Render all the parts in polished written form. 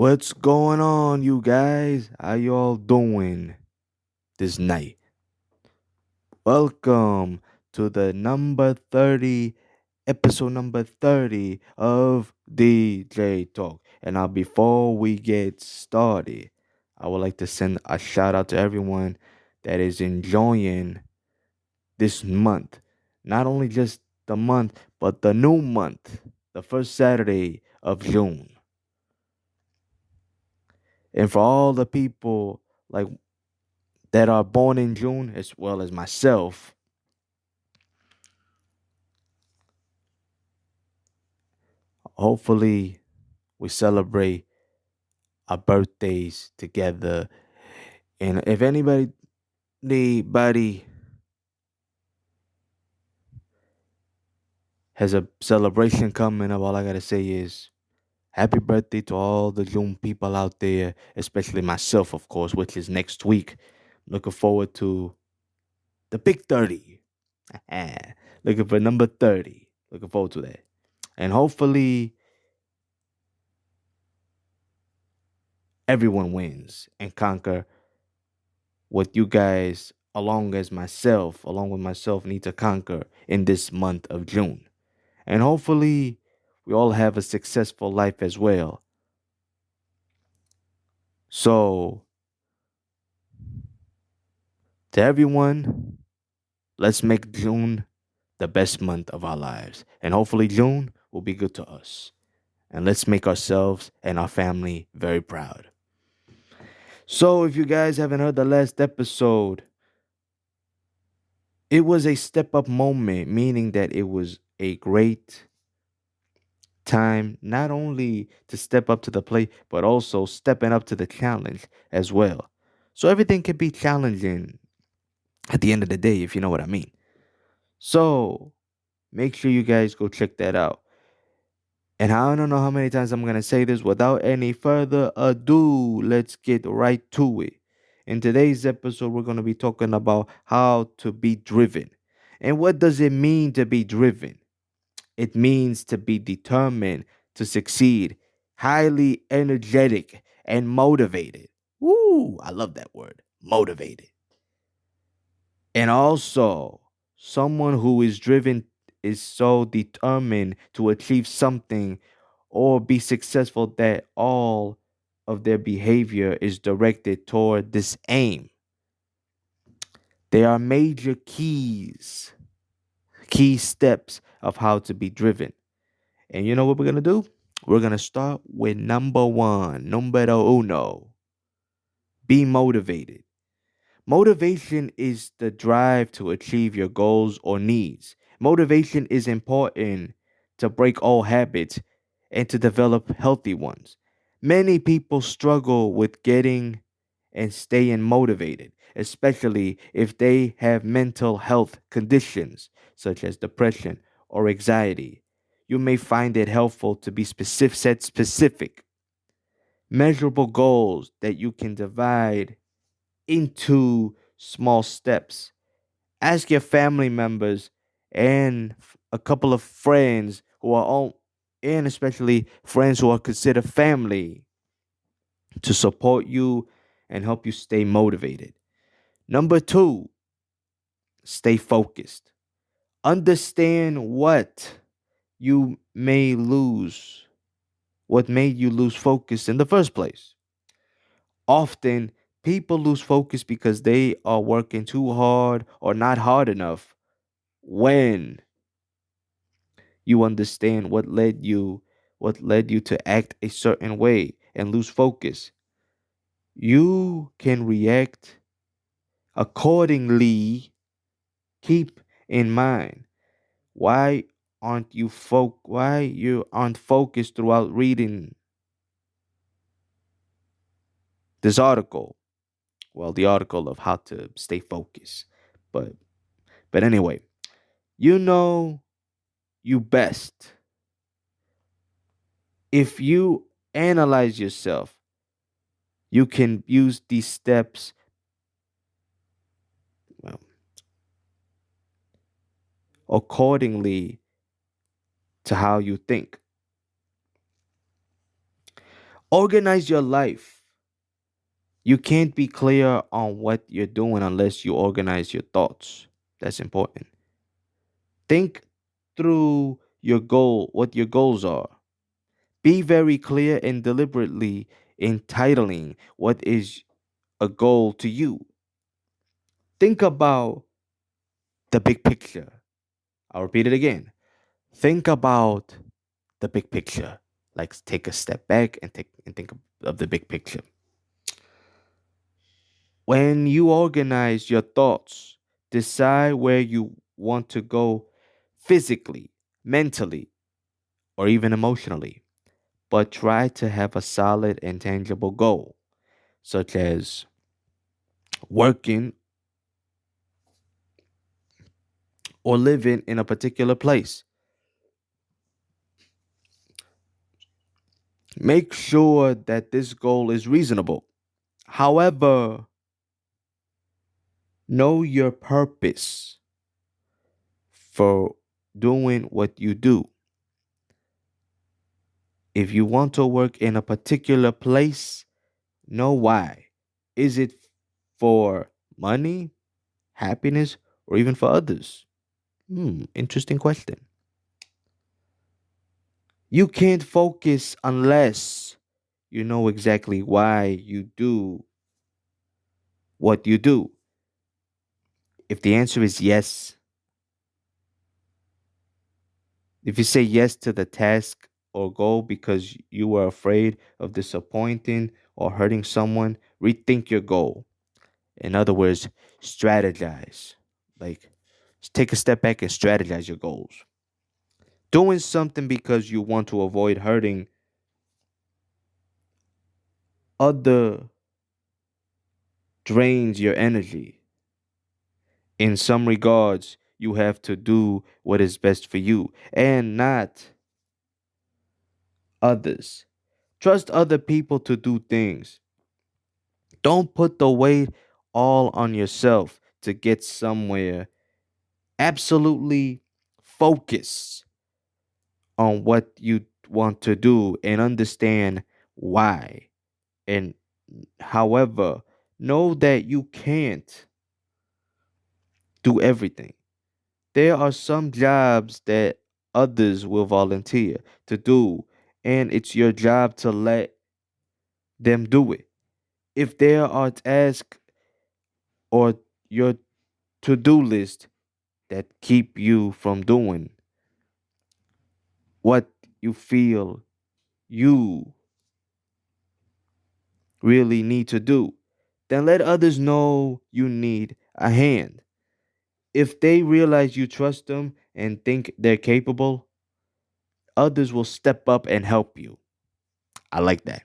What's going on, you guys? How y'all doing this night? Welcome to the number 30, episode number 30 of DJ Talk. And now, before we get started, I would like to send a shout out to everyone that is enjoying this month. Not only just the month, but the new month, the first Saturday of June. And for all the people like that are born in June, as well as myself, hopefully we celebrate our birthdays together. And if anybody has a celebration coming up, all I gotta say is happy birthday to all the June people out there, especially myself, of course, which is next week. Looking forward to the big 30. Looking for number 30. Looking forward to that. And hopefully everyone wins and conquer what you guys, along with myself, need to conquer in this month of June. And hopefully we all have a successful life as well. So, to everyone, let's make June the best month of our lives. And hopefully June will be good to us. And let's make ourselves and our family very proud. So, if you guys haven't heard the last episode, it was a step up moment, meaning that it was a great time not only to step up to the plate, but also stepping up to the challenge as well. So everything can be challenging at the end of the day, if you know what I mean. So make sure you guys go check that out. And I don't know how many times I'm going to say this. Without any further ado, let's get right to it. In today's episode, we're going to be talking about how to be driven. And what does it mean to be driven? It means to be determined to succeed, highly energetic, and motivated. Woo, I love that word, motivated. And also, someone who is driven is so determined to achieve something or be successful that all of their behavior is directed toward this aim. There are major key steps of how to be driven. And you know what we're going to do? We're going to start with number one, numero uno. Be motivated. Motivation is the drive to achieve your goals or needs. Motivation is important to break all habits and to develop healthy ones. Many people struggle with getting and staying motivated, especially if they have mental health conditions such as depression or anxiety. You may find it helpful to be set specific, measurable goals that you can divide into small steps. Ask your family members and a couple of friends who are all, and especially friends who are considered family, to support you and help you stay motivated. Number two, stay focused. Understand you may lose, what made you lose focus in the first place. Often, people lose focus because they are working too hard or not hard enough. When you understand what led you to act a certain way and lose focus, you can react accordingly. Keep in mind why you aren't focused throughout reading this article. Well, the article of how to stay focused. But anyway, you know you best. If you analyze yourself, you can use these steps, well, accordingly to how you think. Organize your life. You can't be clear on what you're doing unless you organize your thoughts. That's important. Think through your goal, what your goals are. Be very clear and deliberately entitling what is a goal to you. Think about the big picture. I'll repeat it again. Think about the big picture. Like take a step back and think of the big picture. When you organize your thoughts, decide where you want to go physically, mentally, or even emotionally, but try to have a solid and tangible goal, such as working or living in a particular place. Make sure that this goal is reasonable. However, know your purpose for doing what you do. If you want to work in a particular place, know why. Is it for money, happiness, or even for others? Interesting question. You can't focus unless you know exactly why you do what you do. If the answer is yes, if you say yes to the task or goal because you were afraid of disappointing or hurting someone, rethink your goal. In other words, strategize. Like, take a step back and strategize your goals. Doing something because you want to avoid hurting other drains your energy. In some regards, you have to do what is best for you and not others. Trust other people to do things. Don't put the weight all on yourself to get somewhere. Absolutely focus on what you want to do and understand why. And however, know that you can't do everything. There are some jobs that others will volunteer to do, and it's your job to let them do it. If there are tasks or your to do list that keep you from doing what you feel you really need to do, then let others know you need a hand. If they realize you trust them and think they're capable, others will step up and help you. I like that.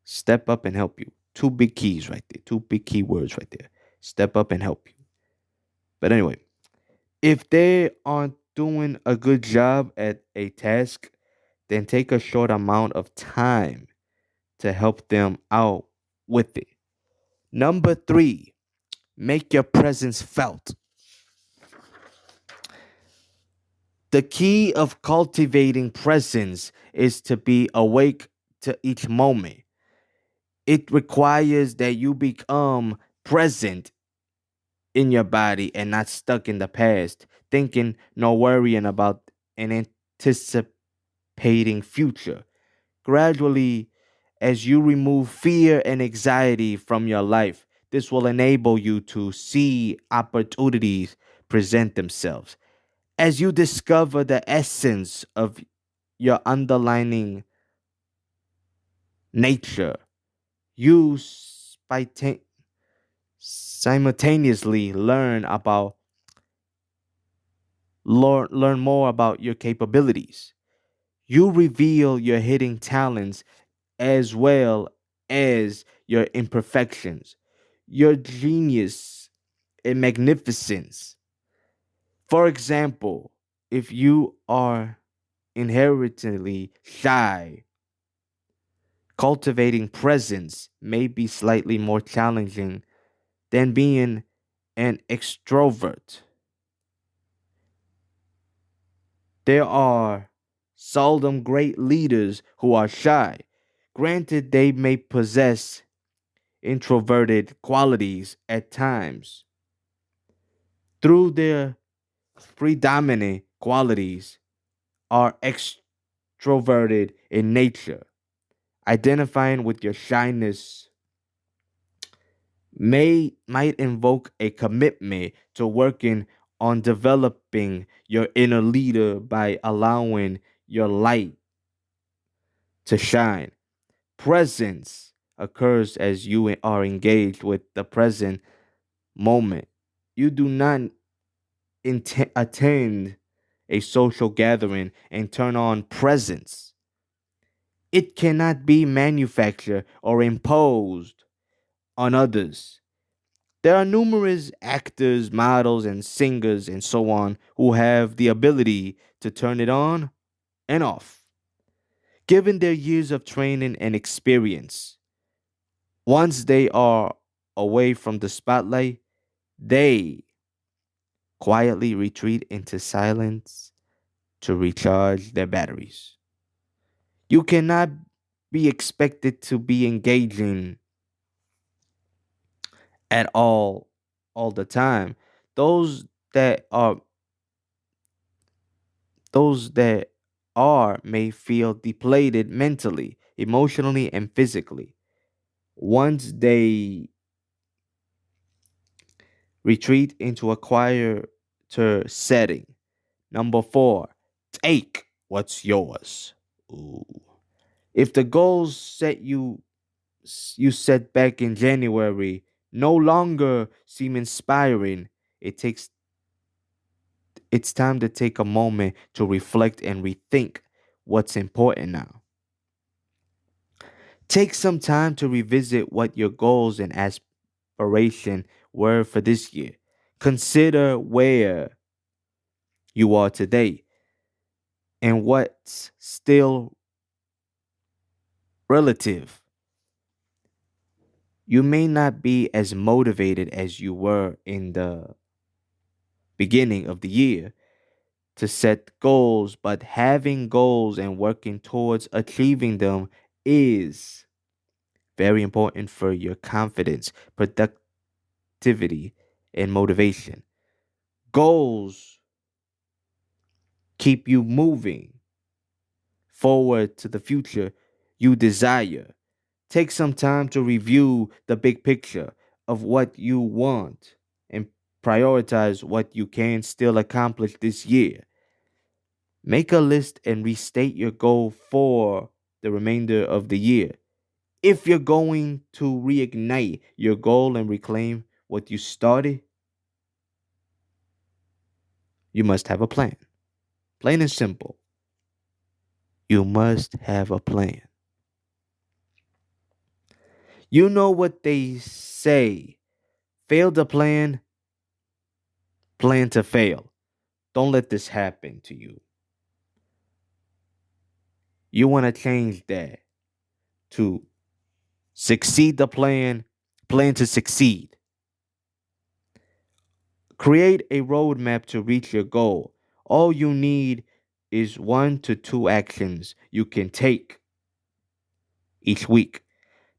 Step up and help you. Two big keys right there. Two big key words right there. Step up and help you. But anyway, if they aren't doing a good job at a task, then take a short amount of time to help them out with it. Number three, make your presence felt. The key of cultivating presence is to be awake to each moment. It requires that you become present in your body and not stuck in the past, thinking nor worrying about an anticipating future. Gradually, as you remove fear and anxiety from your life, this will enable you to see opportunities present themselves. As you discover the essence of your underlining nature, you simultaneously learn more about your capabilities. You reveal your hidden talents as well as your imperfections, your genius and magnificence. For example, if you are inherently shy, cultivating presence may be slightly more challenging than being an extrovert. There are seldom great leaders who are shy. Granted, they may possess introverted qualities at times. Through their predominant qualities are extroverted in nature. Identifying with your shyness might invoke a commitment to working on developing your inner leader by allowing your light to shine. Presence occurs as you are engaged with the present moment. You do not attend a social gathering and turn on presence. It cannot be manufactured or imposed on others. There are numerous actors, models, and singers, and so on, who have the ability to turn it on and off, given their years of training and experience. Once they are away from the spotlight, they quietly retreat into silence to recharge their batteries. You cannot be expected to be engaging at all the time. Those that are those that are may feel depleted mentally, emotionally, and physically. Once they retreat into a quieter setting. Number four, take what's yours. Ooh. If the goals you set back in January no longer seem inspiring, it takes it's time to take a moment to reflect and rethink what's important now. Take some time to revisit what your goals and aspiration were for this year. Consider where you are today and what's still relative. You may not be as motivated as you were in the beginning of the year to set goals, but having goals and working towards achieving them is very important for your confidence, productivity, and motivation. Goals keep you moving forward to the future you desire. Take some time to review the big picture of what you want and prioritize what you can still accomplish this year. Make a list and restate your goal for the remainder of the year. If you're going to reignite your goal and reclaim what you started, you must have a plan. Plain and simple. You must have a plan. You know what they say, fail to plan, plan to fail. Don't let this happen to you. You want to change that to succeed the plan, plan to succeed. Create a roadmap to reach your goal. All you need is 1 to 2 actions you can take each week.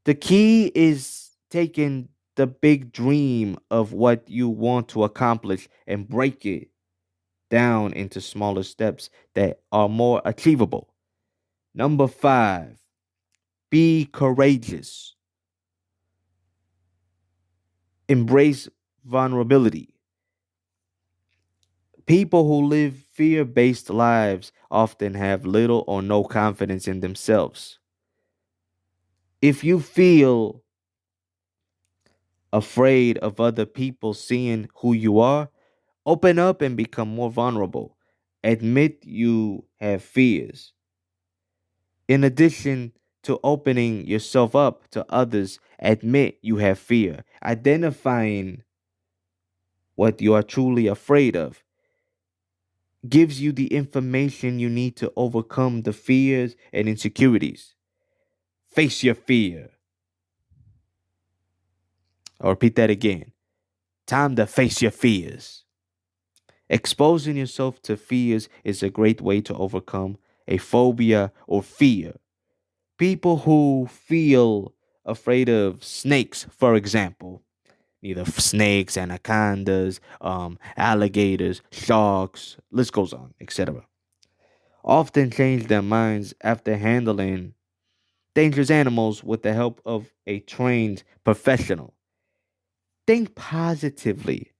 The key is taking the big dream of what you want to accomplish and break it down into smaller steps that are more achievable. Number five, be courageous. Embrace vulnerability. People who live fear based lives often have little or no confidence in themselves. If you feel afraid of other people seeing who you are, open up and become more vulnerable. Admit you have fears. In addition to opening yourself up to others, admit you have fear. Identifying what you are truly afraid of gives you the information you need to overcome the fears and insecurities. Face your fear. I'll repeat that again. Time to face your fears. Exposing yourself to fears is a great way to overcome a phobia or fear. People who feel afraid of snakes, for example, either snakes, anacondas, alligators, sharks, list goes on, etc., often change their minds after handling dangerous animals with the help of a trained professional. Think positively.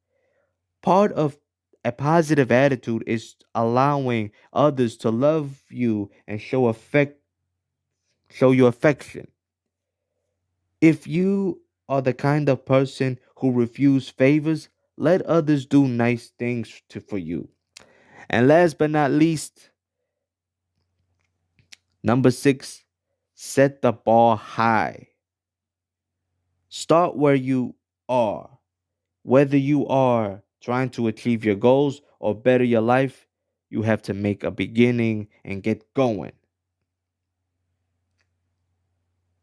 Part of a positive attitude is allowing others to love you and show you affection. If you are the kind of person who refuse favors, let others do nice things for you. And last but not least, number 6, set the bar high. Start where you are. Whether you are trying to achieve your goals or better your life, you have to make a beginning and get going.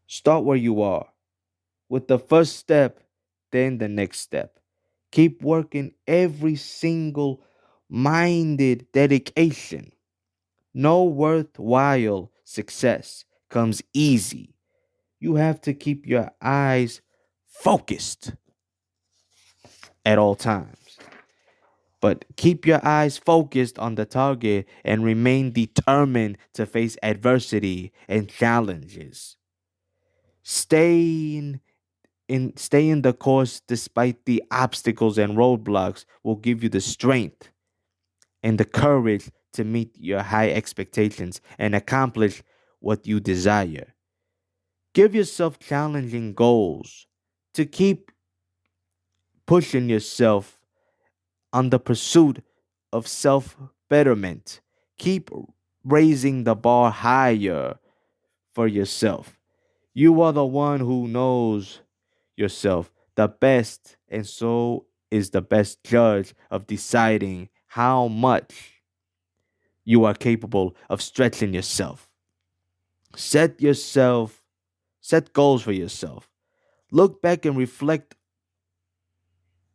Start where you are. With the first step, then the next step. Keep working every single minded dedication. No worthwhile success comes easy. You have to keep your eyes focused at all times. But keep your eyes focused on the target and remain determined to face adversity and challenges. Staying Stay in the course despite the obstacles and roadblocks will give you the strength and the courage to meet your high expectations and accomplish what you desire. Give yourself challenging goals to keep pushing yourself on the pursuit of self betterment. Keep raising the bar higher for yourself. You are the one who knows yourself the best, and so is the best judge of deciding how much you are capable of stretching yourself. Set yourself, set goals for yourself. Look back and reflect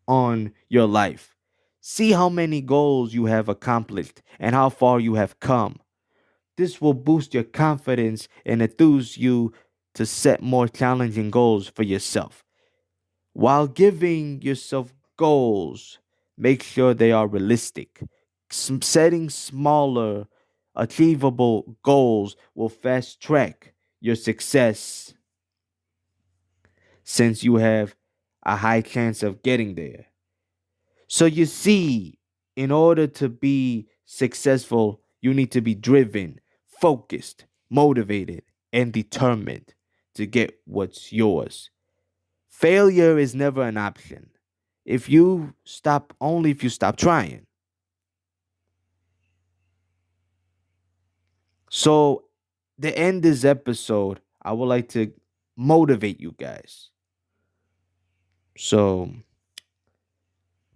on your life. See how many goals you have accomplished and how far you have come. This will boost your confidence and enthuse you to set more challenging goals for yourself. While giving yourself goals, make sure they are realistic. Setting smaller, achievable goals will fast track your success since you have a high chance of getting there. So, you see, in order to be successful, you need to be driven, focused, motivated, and determined to get what's yours. Failure is never an option. Only if you stop trying. So, to end this episode, I would like to motivate you guys. So,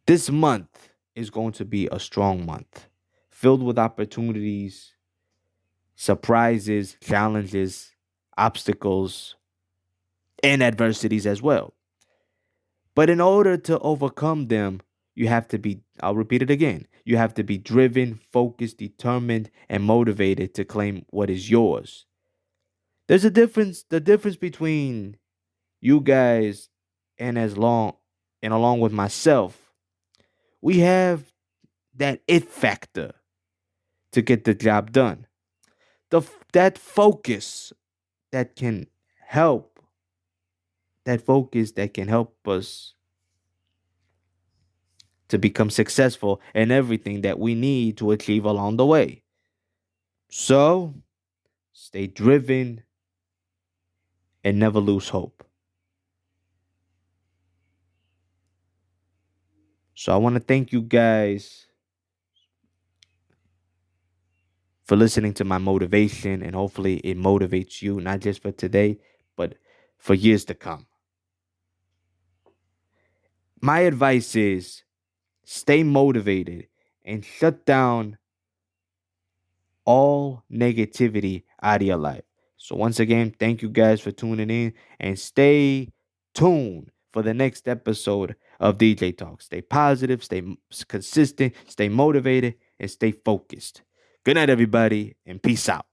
this month is going to be a strong month, filled with opportunities, surprises, challenges, obstacles, and adversities as well. But in order to overcome them, you have to be, I'll repeat it again, you have to be driven, focused, determined, and motivated to claim what is yours. There's a difference, the difference between you guys and along with myself, we have that it factor to get the job done. That focus that can help, that focus that can help us to become successful in everything that we need to achieve along the way. So, stay driven and never lose hope. So, I want to thank you guys for listening to my motivation, and hopefully it motivates you, not just for today, but for years to come. My advice is stay motivated and shut down all negativity out of your life. So, once again, thank you guys for tuning in and stay tuned for the next episode of DJ Talk. Stay positive, stay consistent, stay motivated, and stay focused. Good night, everybody, and peace out.